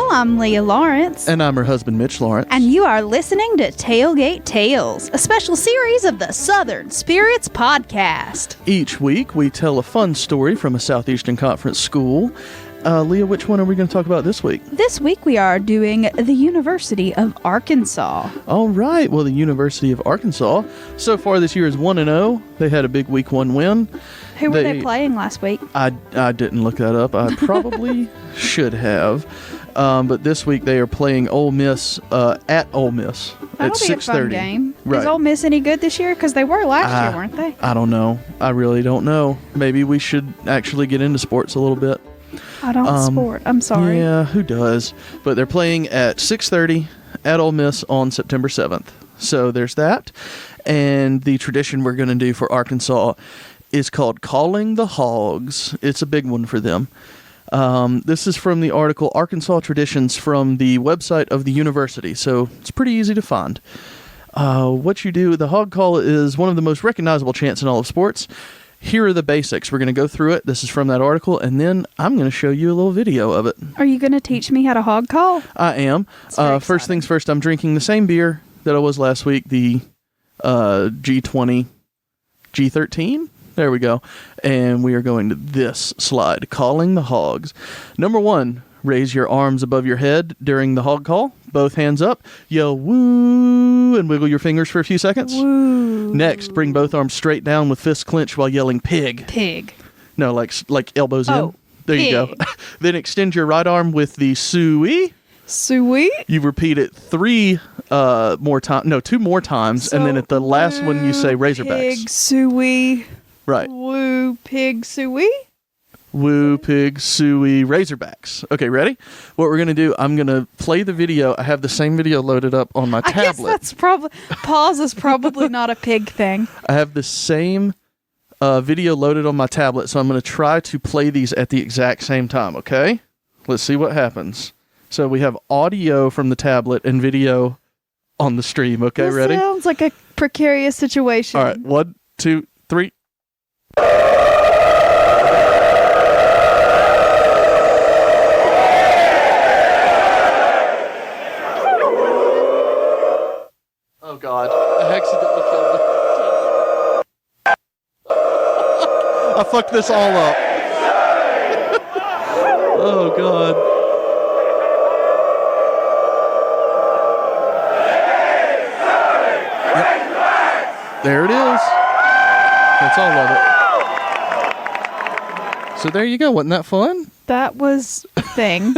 I'm Leah Lawrence. And I'm her husband, Mitch Lawrence. And you are listening to Tailgate Tales, a special series of the Southern Spirits Podcast. Each week, we tell a fun story from a Southeastern Conference school. Leah, which one are we going to talk about this week? This week, we are doing the University of Arkansas. All right. Well, the University of Arkansas, so far this year is 1-0. They had a big Week 1 win. Who were they playing last week? I didn't look that up. I probably should have. But this week they are playing Ole Miss at Ole Miss at 6:30. That'll be a fun game. Right. Is Ole Miss any good this year? Because they were last year, weren't they? I don't know. I really don't know. Maybe we should actually get into sports a little bit. I don't sport. I'm sorry. Yeah, who does? But they're playing at 6:30 at Ole Miss on September 7th. So there's that. And the tradition we're going to do for Arkansas is called Calling the Hogs. It's a big one for them. This is from the article Arkansas Traditions from the website of the university, so it's pretty easy to find. What you do, the Hog Call is one of the most recognizable chants in all of sports. Here are the basics. We're going to go through it. This is from that article, and then I'm going to show you a little video of it. Are you going to teach me how to hog call? I am. First things first, I'm drinking the same beer that I was last week, the G20, G13. There we go. And we are going to this slide, Calling the Hogs. Number 1, raise your arms above your head during the hog call. Both hands up. Yell woo and wiggle your fingers for a few seconds. Woo. Next, bring both arms straight down with fists clenched while yelling pig. Pig. No, like elbows in. There pig. you go. Then extend your right arm with the suey. Suey? You repeat it 2 more times. So, and then at the last one you say Razorbacks. Pig, suey. Right. Woo, pig, suey? Woo, pig, suey, Razorbacks. Okay, ready? What we're going to do, I'm going to play the video. I have the same video loaded up on my tablet. I guess that's probably, pause is probably not a pig thing. I have the same video loaded on my tablet, so I'm going to try to play these at the exact same time, okay? Let's see what happens. So we have audio from the tablet and video on the stream, okay? This ready? Sounds like a precarious situation. All right, 1, 2, 3. Oh God, I accidentally killed the I fucked this all up. Oh God. Yep. There it is. That's all of it. So there you go. Wasn't that fun? That was a thing.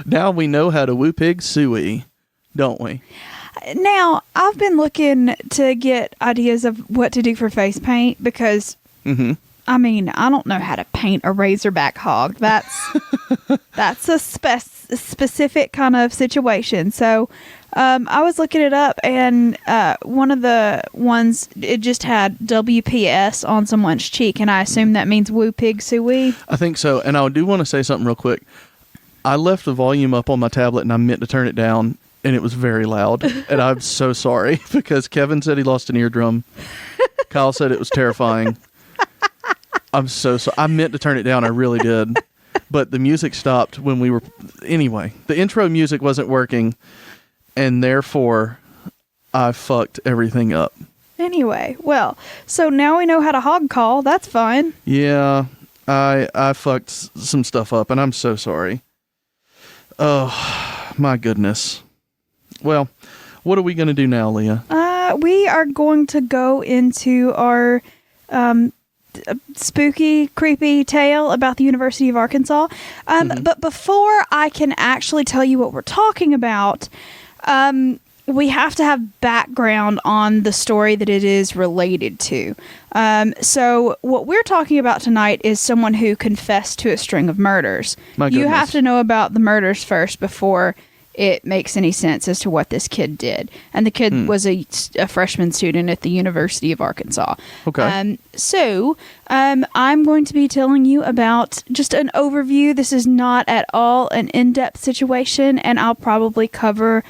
Now we know how to woo pig suey, don't we? Now, I've been looking to get ideas of what to do for face paint because, I mean, I don't know how to paint a Razorback hog. That's a specific kind of situation. So I was looking it up, and one of the ones, it just had WPS on someone's cheek, and I assume that means woo pig suey. I think so. And I do want to say something real quick. I left the volume up on my tablet, and I meant to turn it down. And it was very loud. And I'm so sorry because Kevin said he lost an eardrum. Kyle said it was terrifying. I'm so sorry. I meant to turn it down. I really did. But the music stopped when we were... Anyway, the intro music wasn't working. And therefore, I fucked everything up. Anyway, well, so now we know how to hog call. That's fine. Yeah, I fucked some stuff up. And I'm so sorry. Oh, my goodness. Well, what are we going to do now, Leah? We are going to go into our spooky, creepy tale about the University of Arkansas. But before I can actually tell you what we're talking about, we have to have background on the story that it is related to. So what we're talking about tonight is someone who confessed to a string of murders. My goodness. You have to know about the murders first before it makes any sense as to what this kid did. And the kid was a freshman student at the University of Arkansas. Okay. So I'm going to be telling you about just an overview. This is not at all an in-depth situation, and I'll probably cover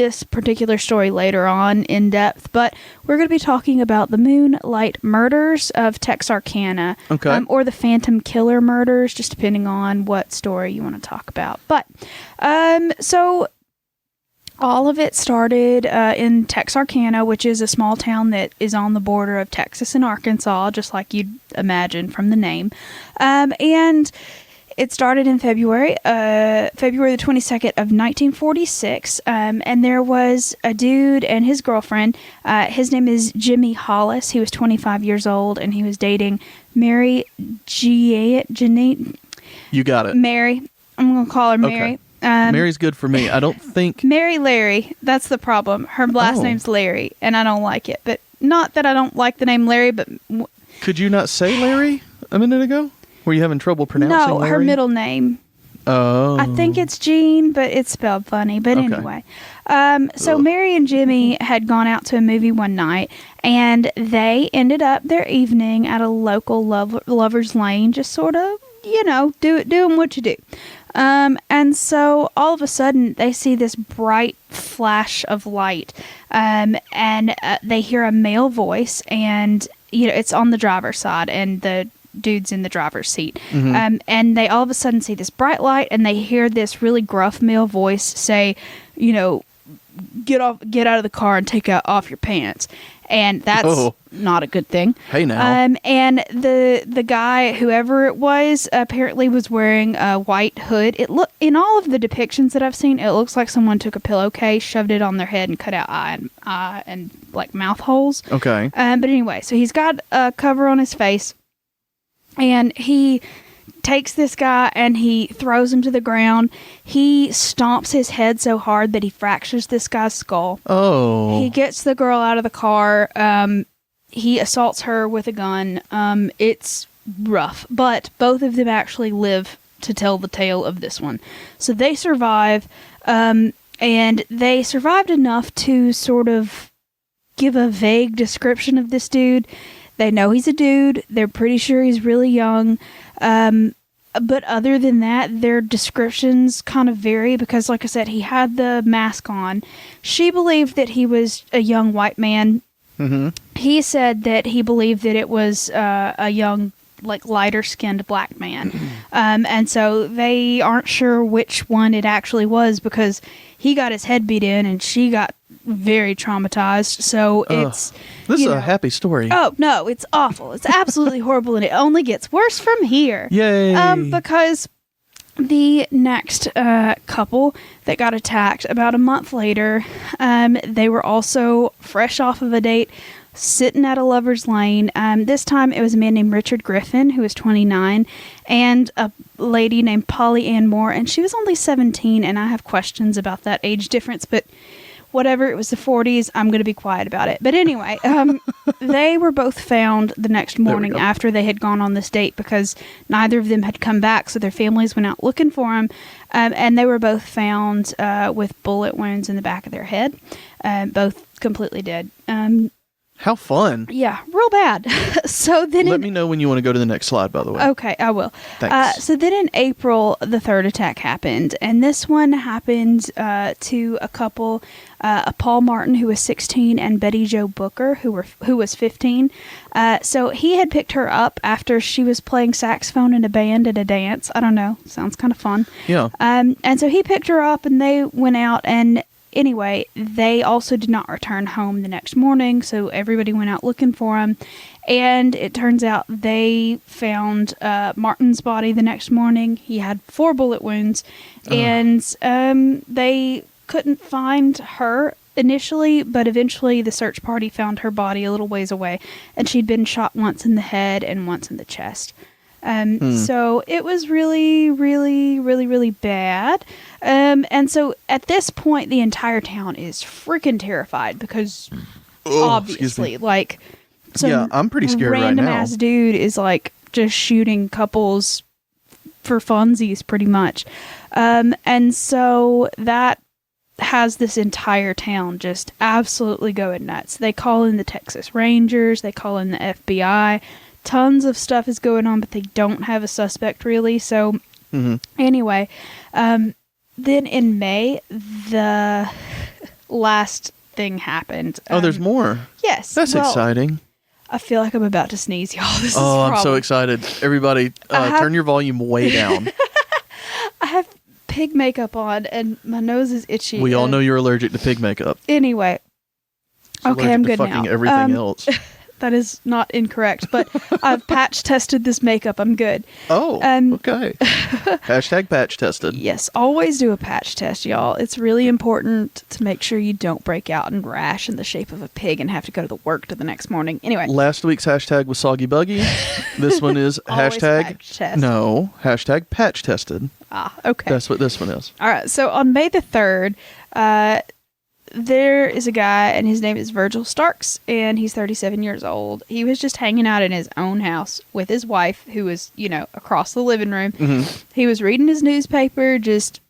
this particular story later on in depth, but we're going to be talking about the Moonlight Murders of Texarkana, or the Phantom Killer Murders, just depending on what story you want to talk about. But so all of it started in Texarkana, which is a small town that is on the border of Texas and Arkansas, just like you'd imagine from the name, and it started in February the 22nd of 1946, and there was a dude and his girlfriend. His name is Jimmy Hollis. He was 25 years old, and he was dating Mary Janine. You got it. Mary. I'm going to call her Mary. Okay. Mary's good for me. I don't think... Mary Larry. That's the problem. Her last name's Larry, and I don't like it. But not that I don't like the name Larry, but... Could you not say Larry a minute ago? Were you having trouble pronouncing Larry? No, her middle name. Oh. I think it's Jean, but it's spelled funny. But anyway. So Mary and Jimmy had gone out to a movie one night, and they ended up their evening at a local lover's lane, just sort of, doing what you do. And so all of a sudden they see this bright flash of light, and they hear a male voice, and, it's on the driver's side, and the dude's in the driver's seat. And they all of a sudden see this bright light, and they hear this really gruff male voice say, get out of the car and take off your pants. And that's not a good thing. Hey now. And the guy, whoever it was, apparently was wearing a white hood. In all of the depictions that I've seen, it looks like someone took a pillowcase, shoved it on their head, and cut out eye and like mouth holes. Okay. But anyway, so he's got a cover on his face, and he takes this guy and he throws him to the ground. He stomps his head so hard that he fractures this guy's skull. Oh. He gets the girl out of the car. He assaults her with a gun. It's rough, but both of them actually live to tell the tale of this one. So they survive, and they survived enough to sort of give a vague description of this dude. They know he's a dude. They're pretty sure he's really young. But other than that, their descriptions kind of vary because, like I said, he had the mask on. She believed that he was a young white man. Mm-hmm. He said that he believed that it was a young, like, lighter-skinned black man. And so they aren't sure which one it actually was because he got his head beat in and she got very traumatized. So it's... This is a happy story. Oh, no, it's awful. It's absolutely horrible, and it only gets worse from here. Yay! Because the next couple that got attacked about a month later, they were also fresh off of a date, sitting at a lover's lane. This time it was a man named Richard Griffin, who was 29, and a lady named Polly Ann Moore, and she was only 17, and I have questions about that age difference, but whatever, it was the 40s, I'm going to be quiet about it. But anyway, they were both found the next morning after they had gone on this date because neither of them had come back, so their families went out looking for them, and they were both found with bullet wounds in the back of their head, both completely dead. How fun. Yeah, real bad. So then Let me know when you want to go to the next slide, by the way. Okay, I will. Thanks. So then in April, the third attack happened, and this one happened to a couple, Paul Martin, who was 16, and Betty Jo Booker, who was 15. So he had picked her up after she was playing saxophone in a band at a dance. I don't know. Sounds kind of fun. Yeah. And so he picked her up, and they went out, and anyway, they also did not return home the next morning, so everybody went out looking for him. And it turns out they found Martin's body the next morning. He had 4 bullet wounds, and they couldn't find her initially, but eventually the search party found her body a little ways away, and she'd been shot once in the head and once in the chest. So it was really, really, really, really bad. And so at this point, the entire town is freaking terrified because obviously, like, I'm pretty scared right now. Random ass dude is like just shooting couples for funsies, pretty much. And so that has this entire town just absolutely going nuts. They call in the Texas Rangers, they call in the FBI. Tons of stuff is going on, but they don't have a suspect really. So anyway, then in May, the last thing happened. There's more. Yes. That's exciting. I feel like I'm about to sneeze, y'all. This is I'm so excited. Everybody, turn your volume way down. I have pig makeup on, and my nose is itchy. We all know you're allergic to pig makeup. Anyway. She's okay, I'm good now. Fucking everything else. That is not incorrect, but I've patch tested this makeup. I'm good. Oh, okay. Hashtag patch tested. Yes, always do a patch test, y'all. It's really important to make sure you don't break out in rash in the shape of a pig and have to go to the work the next morning. Anyway. Last week's hashtag was soggy buggy. This one is hashtag patch tested. Ah, okay. That's what this one is. All right, so on May the 3rd, there is a guy, and his name is Virgil Starks, and he's 37 years old. He was just hanging out in his own house with his wife, who was, across the living room. Mm-hmm. He was reading his newspaper, just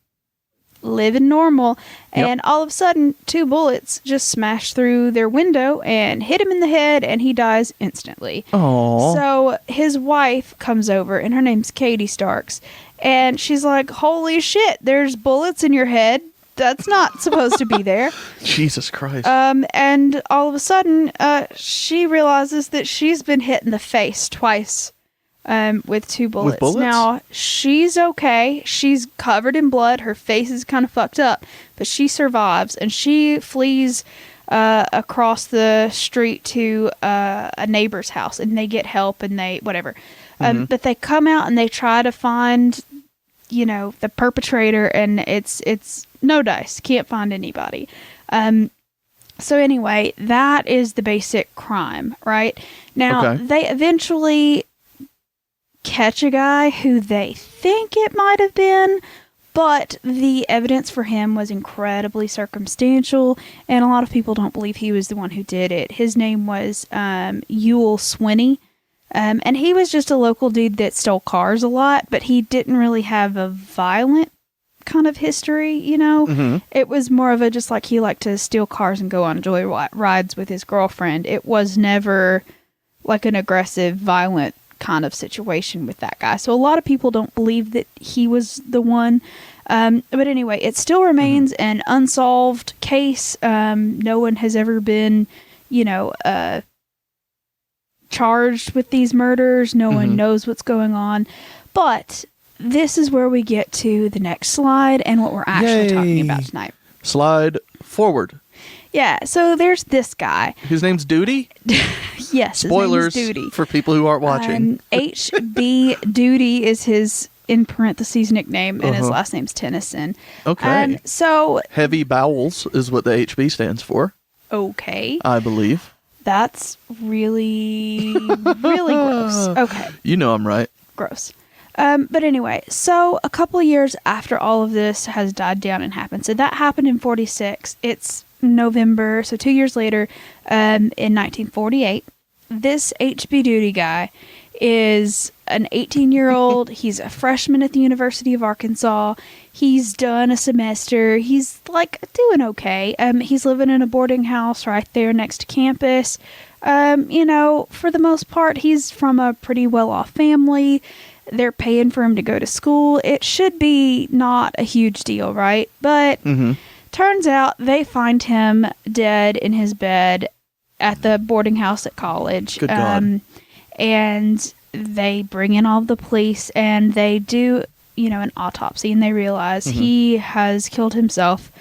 living normal, and all of a sudden, 2 bullets just smashed through their window and hit him in the head, and he dies instantly. Aww. So his wife comes over, and her name's Katie Starks, and she's like, holy shit, there's bullets in your head. That's not supposed to be there. Jesus Christ. And all of a sudden, she realizes that she's been hit in the face twice with 2 bullets. With bullets? Now, she's okay. She's covered in blood. Her face is kind of fucked up. But she survives, and she flees across the street to a neighbor's house, and they get help, and they, whatever. But they come out, and they try to find, the perpetrator, and it's no dice. Can't find anybody. So anyway, that is the basic crime, right? Now, they eventually catch a guy who they think it might have been, but the evidence for him was incredibly circumstantial, and a lot of people don't believe he was the one who did it. His name was Ewell Swinney. And he was just a local dude that stole cars a lot, but he didn't really have a violent kind of history, Mm-hmm. It was more of a just like he liked to steal cars and go on joy rides with his girlfriend. It was never like an aggressive, violent kind of situation with that guy. So a lot of people don't believe that he was the one. But anyway, it still remains an unsolved case. No one has ever been, charged with these murders. No one knows what's going on. But this is where we get to the next slide and what we're actually talking about tonight. Slide forward. Yeah, so there's this guy. His name's Duty? Yes, Spoilers his name is Duty. For people who aren't watching. H.B. Duty is his, in parentheses, nickname, and his last name's Tennyson. Okay. So Heavy Bowels is what the HB stands for. Okay. I believe. That's really, really gross. Okay. You know I'm right. Gross. But anyway, so a couple of years after all of this has died down and happened. So that happened in 46. It's November. So 2 years later, in 1948, this HB Duty guy is an 18-year-old. He's a freshman at the University of Arkansas. He's done a semester. He's doing okay. He's living in a boarding house right there next to campus. For the most part, he's from a pretty well-off family. They're paying for him to go to school. It should be not a huge deal, right? But turns out they find him dead in his bed at the boarding house at college. Good God. And they bring in all the police, and they do, an autopsy, and they realize he has killed himself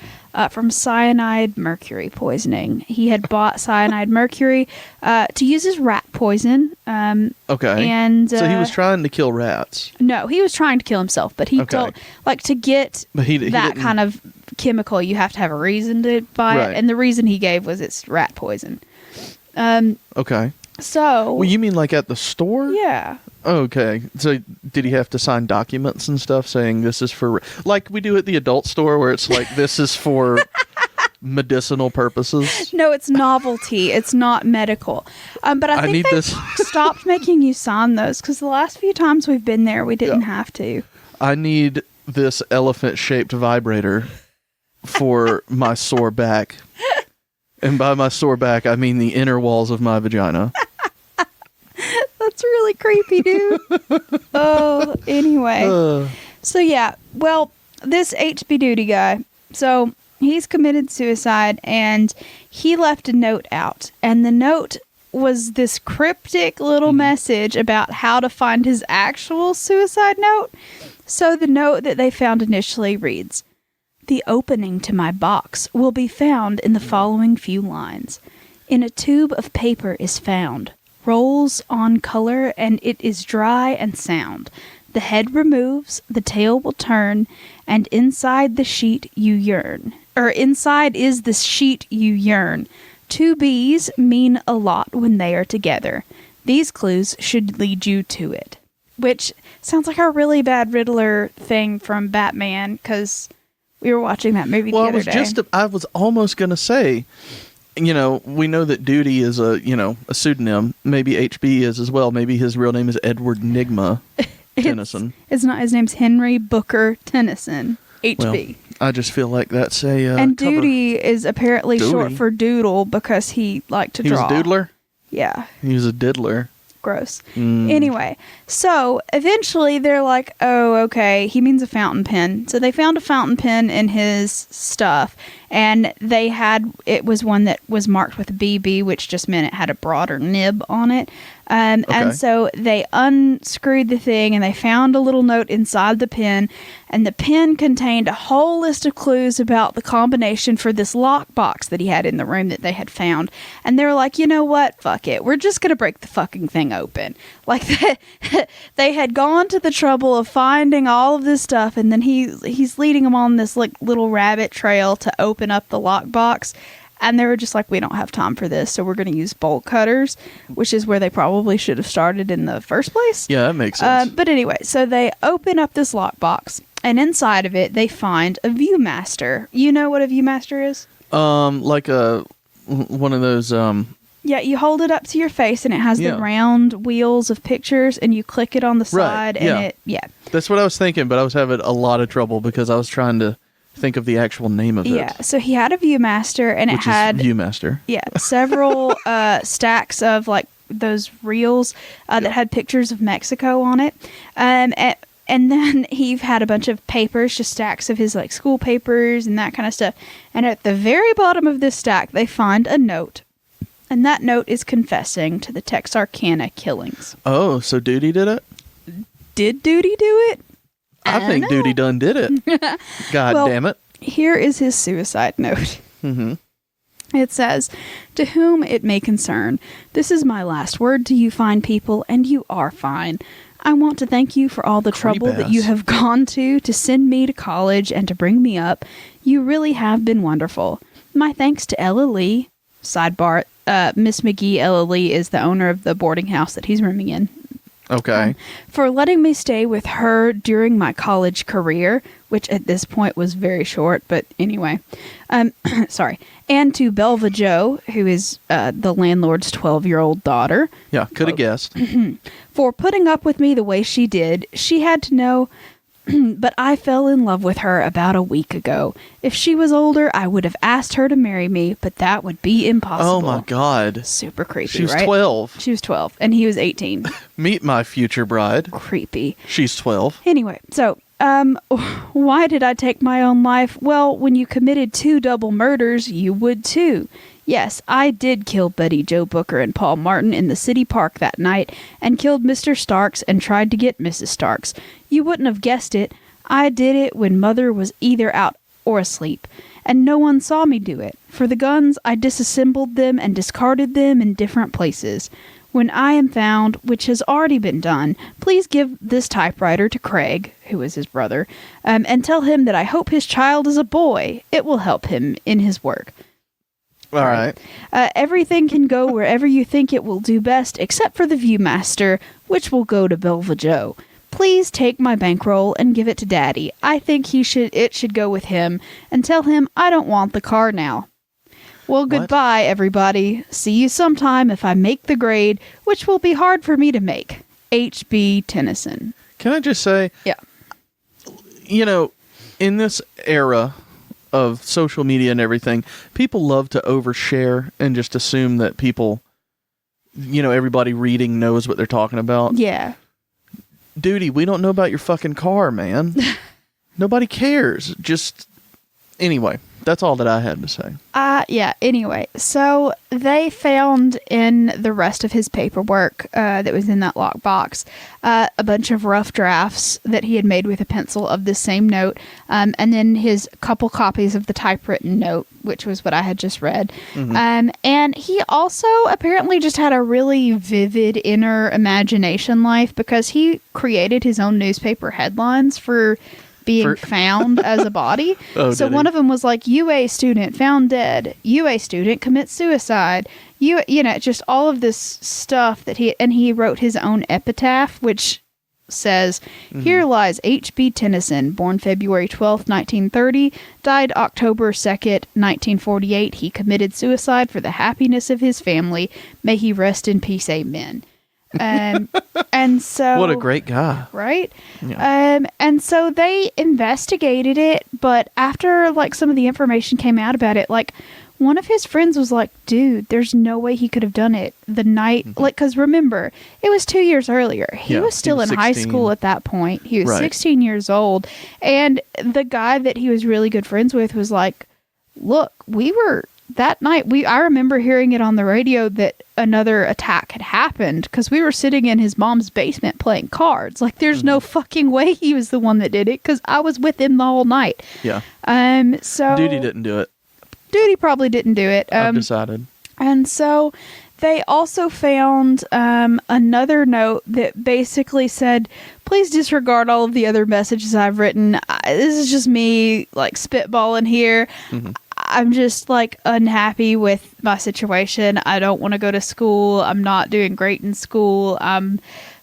from cyanide mercury poisoning. He had bought cyanide mercury to use as rat poison. Okay. And so he was trying to kill rats. No, he was trying to kill himself, but he don't to get that kind of chemical. You have to have a reason to buy it, and the reason he gave was it's rat poison. Okay. So. Well, you mean like at the store? Yeah. Okay. So did he have to sign documents and stuff saying this is for, like we do at the adult store where it's like this is for medicinal purposes? No, it's novelty. It's not medical. But I think they stopped making you sign those because the last few times we've been there, we didn't have to. I need this elephant-shaped vibrator for my sore back. And by my sore back, I mean the inner walls of my vagina. That's really creepy, dude. Anyway. So, yeah. Well, this HB Duty guy. So, he's committed suicide, and he left a note out. And the note was this cryptic little message about how to find his actual suicide note. So the note that they found initially reads, "The opening to my box will be found in the following few lines. In a tube of paper is found, rolls on color, and it is dry and sound. The head removes, the tail will turn, and inside the sheet you yearn. Inside is the sheet you yearn. Two bees mean a lot when they are together. These clues should lead you to it." Which sounds like a really bad Riddler thing from Batman, because we were watching that movie the other day. I was almost going to say, we know that Duty is a pseudonym. Maybe HB is as well. Maybe his real name is Edward Nigma Tennyson. It's not. His name's Henry Booker Tennyson, HB. Well, I just feel like that's a and cover. Duty is apparently short for Doodle because he liked to draw. He was a doodler? Yeah. He was a diddler. Gross. Anyway, so eventually they're like, oh, okay, he means a fountain pen. So they found a fountain pen in his stuff, and it was one that was marked with a BB, which just meant it had a broader nib on it. And so they unscrewed the thing, and they found a little note inside the pen, and the pen contained a whole list of clues about the combination for this lockbox that he had in the room that they had found. And they were like, you know what? Fuck it. We're just going to break the fucking thing open. Like, they had gone to the trouble of finding all of this stuff, and then he's leading them on this like little rabbit trail to open up the lockbox. And they were just like, we don't have time for this, so we're going to use bolt cutters, which is where they probably should have started in the first place. Yeah, that makes sense. But anyway, so they open up this lockbox, and inside of it, they find a Viewmaster. You know what a Viewmaster is? Like one of those. Yeah, you hold it up to your face, and it has the round wheels of pictures, and you click it on the side, and That's what I was thinking, but I was having a lot of trouble because I was trying to think of the actual name of it. Yeah, so he had a Viewmaster, and it had Viewmaster. Yeah, several stacks of like those reels that had pictures of Mexico on it, and then he had a bunch of papers, just stacks of his like school papers and that kind of stuff. And at the very bottom of this stack, they find a note, and that note is confessing to the Texarkana killings. Oh, so Duty did it? Did Duty do it? I think Duty done did it. God damn it. Here is his suicide note. Mm-hmm. It says, "To whom it may concern, this is my last word to you fine people, and you are fine. I want to thank you for all the trouble that you have gone to send me to college and to bring me up. You really have been wonderful. My thanks to Ella Lee." Sidebar, Miss McGee, Ella Lee, is the owner of the boarding house that he's rooming in. Okay. "For letting me stay with her during my college career," which at this point was very short, but anyway. Sorry. "And to Belva Jo, who is the landlord's 12-year-old daughter." Yeah, could have guessed. "For putting up with me the way she did. She had to know, but I fell in love with her about a week ago. If she was older, I would have asked her to marry me, but that would be impossible." Oh my God. Super creepy, She was right? 12. She was 12, and he was 18. Meet my future bride. Creepy. She's 12. Anyway, so, why did I take my own life? Well, when you committed 2 double murders, you would too. Yes, I did kill Buddy Joe Booker and Paul Martin in the city park that night, and killed Mr. Starks and tried to get Mrs. Starks. You wouldn't have guessed it. I did it when Mother was either out or asleep, and no one saw me do it. For the guns, I disassembled them and discarded them in different places. When I am found, which has already been done, please give this typewriter to Craig," who is his brother, "and tell him that I hope his child is a boy. It will help him in his work." All right. "Everything can go wherever you think it will do best, except for the Viewmaster, which will go to Belva Jo. Please take my bankroll and give it to Daddy. I think it should go with him, and tell him I don't want the car now. Well, goodbye, everybody. See you sometime if I make the grade, which will be hard for me to make. H.B. Tennyson." Can I just say? Yeah. In this era of social media and everything, people love to overshare and just assume that people, everybody reading knows what they're talking about. Yeah. Duty, we don't know about your fucking car, man. Nobody cares. Just Anyway, that's all that I had to say. Yeah, anyway. So they found in the rest of his paperwork that was in that lockbox a bunch of rough drafts that he had made with a pencil of the same note, and then his couple copies of the typewritten note, which was what I had just read. And he also apparently just had a really vivid inner imagination life, because he created his own newspaper headlines for being found as a body. So one of them was like, UA student found dead, UA student commits suicide, you know, just all of this stuff that he wrote his own epitaph, which says, here lies H.B. Tennyson, born February 12th, 1930, died October 2nd, 1948. He committed suicide for the happiness of his family. May he rest in peace. Amen. And so, what a great guy, right? Yeah. And so they investigated it, but after like some of the information came out about it, like one of his friends was like, dude, there's no way he could have done it the night, like, because remember, it was 2 years earlier. He was still in high school at that point. He was 16 years old, and the guy that he was really good friends with was like, look, that night, I remember hearing it on the radio that another attack had happened, because we were sitting in his mom's basement playing cards. Like, there's no fucking way he was the one that did it, because I was with him the whole night. Yeah. So Duty didn't do it. Duty probably didn't do it. I've decided. And so they also found another note that basically said, please disregard all of the other messages I've written. This is just me, like, spitballing here. I'm just like unhappy with my situation. I don't want to go to school. I'm not doing great in school. I'm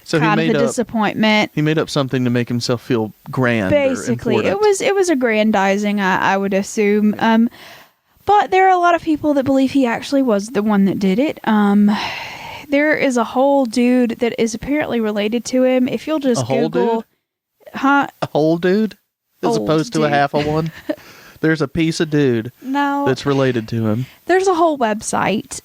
kind of a disappointment. He made up something to make himself feel grand. Basically, or important. it was aggrandizing, I would assume. But there are a lot of people that believe he actually was the one that did it. There is a whole dude that is apparently related to him. If you'll just Google, a whole dude, as opposed to a half of one. There's a piece of dude that's related to him. There's a whole website.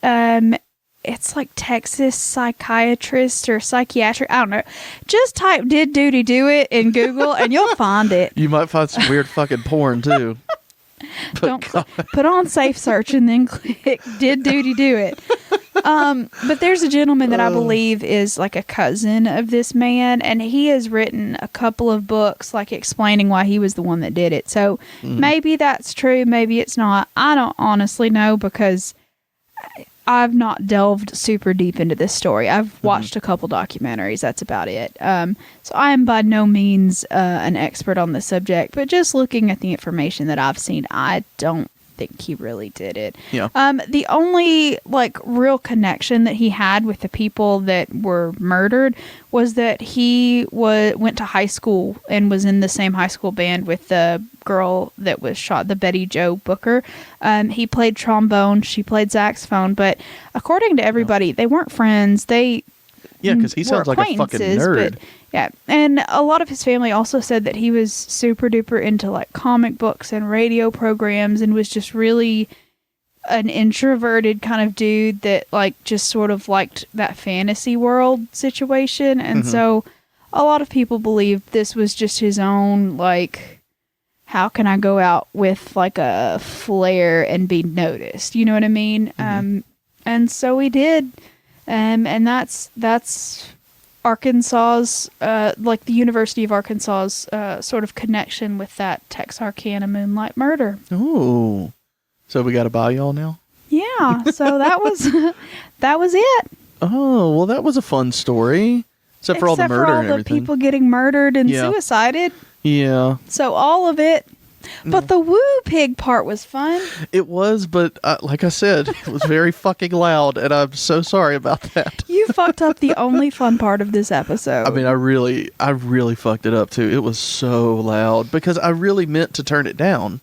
It's like Texas Psychiatrist or Psychiatric. I don't know. Just type "Did Duty Do It" in Google and you'll find it. You might find some weird fucking porn too. Don't put on safe search and then click "Did Duty Do It." But there's a gentleman that I believe is like a cousin of this man, and he has written a couple of books like explaining why he was the one that did it. So maybe that's true, maybe it's not. I don't honestly know, because I've not delved super deep into this story. I've watched a couple documentaries. That's about it. So I am by no means an expert on the subject, but just looking at the information that I've seen, I don't think he really did it. Yeah. The only like real connection that he had with the people that were murdered was that he went to high school and was in the same high school band with the girl that was shot, the Betty Jo Booker. He played trombone, she played saxophone, but according to everybody, they weren't friends. Because he sounds like a fucking nerd. But, yeah, and a lot of his family also said that he was super duper into like comic books and radio programs, and was just really an introverted kind of dude that like just sort of liked that fantasy world situation. And so a lot of people believe this was just his own, like, how can I go out with like a flare and be noticed? You know what I mean? And so he did. And that's Arkansas's, like the University of Arkansas's sort of connection with that Texarkana Moonlight murder. Ooh. So we got to buy y'all now? Yeah. So that was it. Oh, well, that was a fun story. Except for all the murder and everything. People getting murdered and suicided. Yeah. So all of it. But the woo pig part was fun. It was, but like I said, it was very fucking loud, and I'm so sorry about that. You fucked up the only fun part of this episode. I mean, I really fucked it up too. It was so loud because I really meant to turn it down,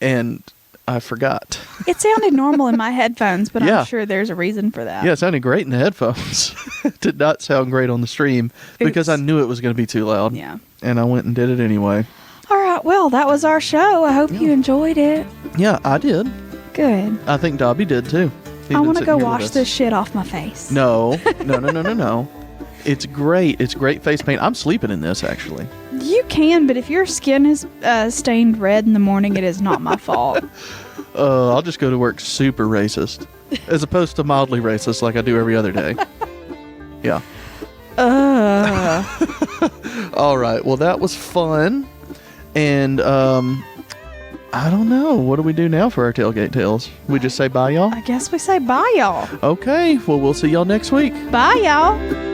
and I forgot. It sounded normal in my headphones, but I'm sure there's a reason for that. Yeah, it sounded great in the headphones. It did not sound great on the stream because I knew it was going to be too loud. Yeah. And I went and did it anyway. All right, well, that was our show. I hope you enjoyed it. Yeah, I did. Good. I think Dobby did too. I want to go wash this shit off my face. No. It's great. It's great face paint. I'm sleeping in this, actually. You can, but if your skin is stained red in the morning, it is not my fault. I'll just go to work super racist, as opposed to mildly racist like I do every other day. Yeah. All right. Well, that was fun. And I don't know. What do we do now for our tailgate tales? We just say bye, y'all? I guess we say bye, y'all. Okay. Well, we'll see y'all next week. Bye, y'all.